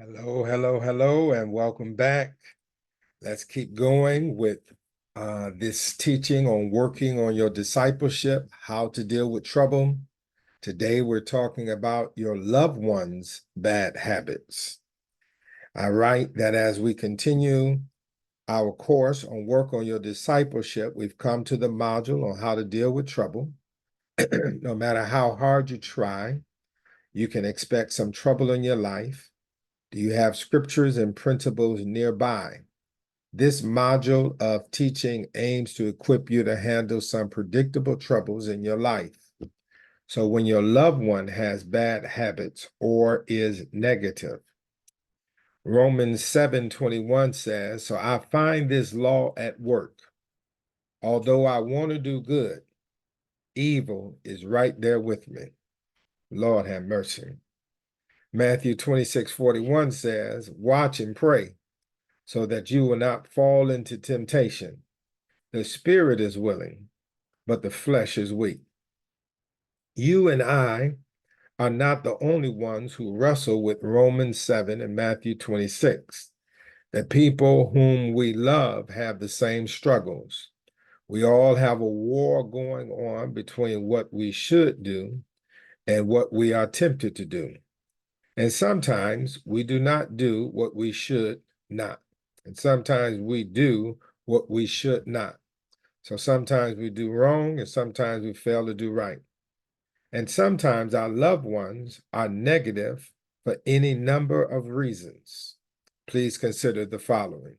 Hello, hello, hello, and welcome back. Let's keep going with this teaching on working on your discipleship, how to deal with trouble. Today, we're talking about your loved ones' bad habits. I write that as we continue our course on work on your discipleship, we've come to the module on how to deal with trouble. No matter how hard you try, you can expect some trouble in your life. Do you have scriptures and principles nearby? This module of teaching aims to equip you to handle some predictable troubles in your life. So when your loved one has bad habits or is negative, Romans 7:21 says, "So I find this law at work. Although I want to do good, evil is right there with me." Lord have mercy. Matthew 26:41 says, "Watch and pray so that you will not fall into temptation. The spirit is willing, but the flesh is weak." You and I are not the only ones who wrestle with Romans 7 and Matthew 26. The people whom we love have the same struggles. We all have a war going on between what we should do and what we are tempted to do. And sometimes we do not do what we should not. And sometimes we do what we should not. So sometimes we do wrong and sometimes we fail to do right. And sometimes our loved ones are negative for any number of reasons. Please consider the following.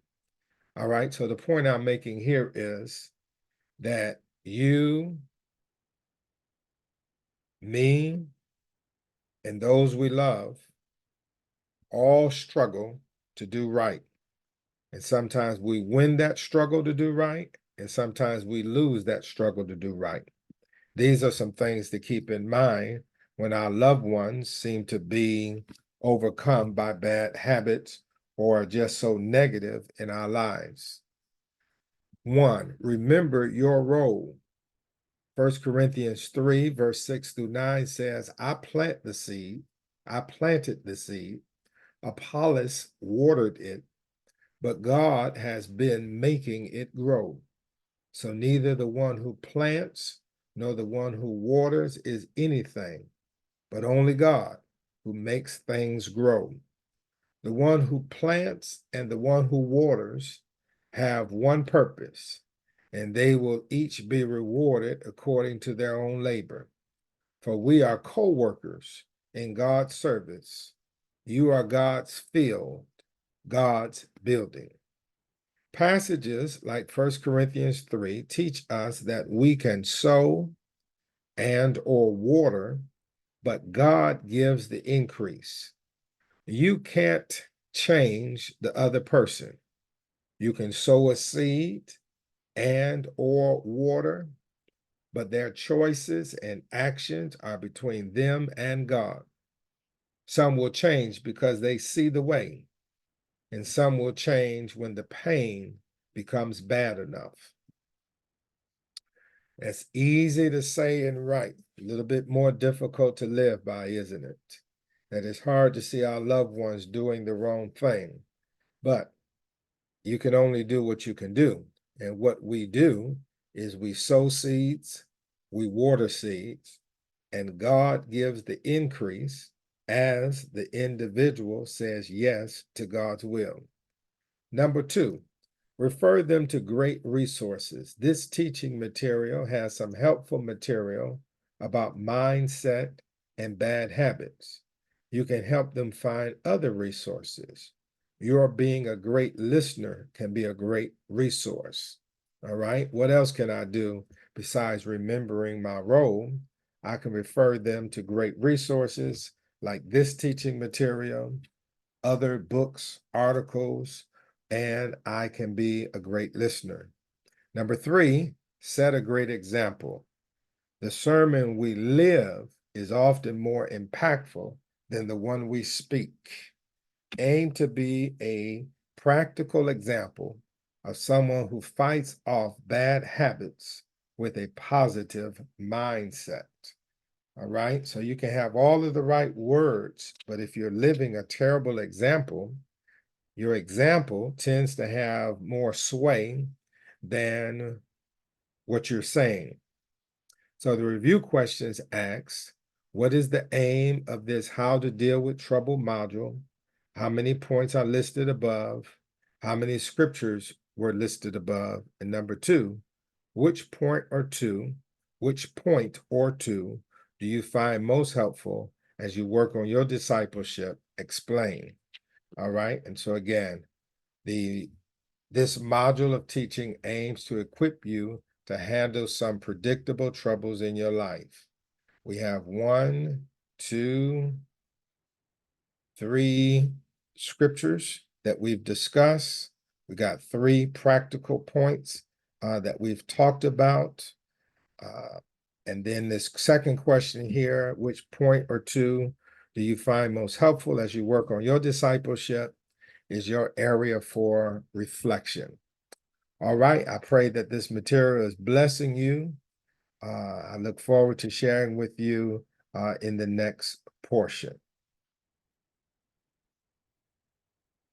All right, so the point I'm making here is that you, me, and those we love all struggle to do right. And sometimes we win that struggle to do right, and sometimes we lose that struggle to do right. These are some things to keep in mind when our loved ones seem to be overcome by bad habits or just so negative in our lives. One, remember your role. 1 Corinthians 3, verse 6 through 9 says, I planted the seed, Apollos watered it, but God has been making it grow. So neither the one who plants nor the one who waters is anything, but only God who makes things grow. The one who plants and the one who waters have one purpose, and they will each be rewarded according to their own labor. For we are co-workers in God's service. You are God's field, God's building. Passages like 1 Corinthians 3 teach us that we can sow and or water, but God gives the increase. You can't change the other person. You can sow a seed and or water, but their choices and actions are between them and God. Some will change because they see the way, and some will change when the pain becomes bad enough. That's easy to say and write, a little bit more difficult to live by, isn't it? That it's hard to see our loved ones doing the wrong thing, but you can only do what you can do. And what we do is we sow seeds, we water seeds, and God gives the increase as the individual says yes to God's will. Number two, refer them to great resources. This teaching material has some helpful material about mindset and bad habits. You can help them find other resources. Your being a great listener can be a great resource. All right. What else can I do besides remembering my role? I can refer them to great resources like this teaching material, other books, articles, and I can be a great listener. Number three, set a great example. The sermon we live is often more impactful than the one we speak. Aim to be a practical example of someone who fights off bad habits with a positive mindset. All right. So you can have all of the right words, but if you're living a terrible example, your example tends to have more sway than what you're saying. So the review questions asks, what is the aim of this how to deal with trouble module? How many points are listed above? How many scriptures were listed above? And number two, which point or two do you find most helpful as you work on your discipleship? Explain. All right. And so again, this module of teaching aims to equip you to handle some predictable troubles in your life. We have 1, 2, 3 scriptures that we've discussed. We got 3 practical points that we've talked about. And then this second question here, which point or two do you find most helpful as you work on your discipleship, is your area for reflection. All right, I pray that this material is blessing you. I look forward to sharing with you in the next portion.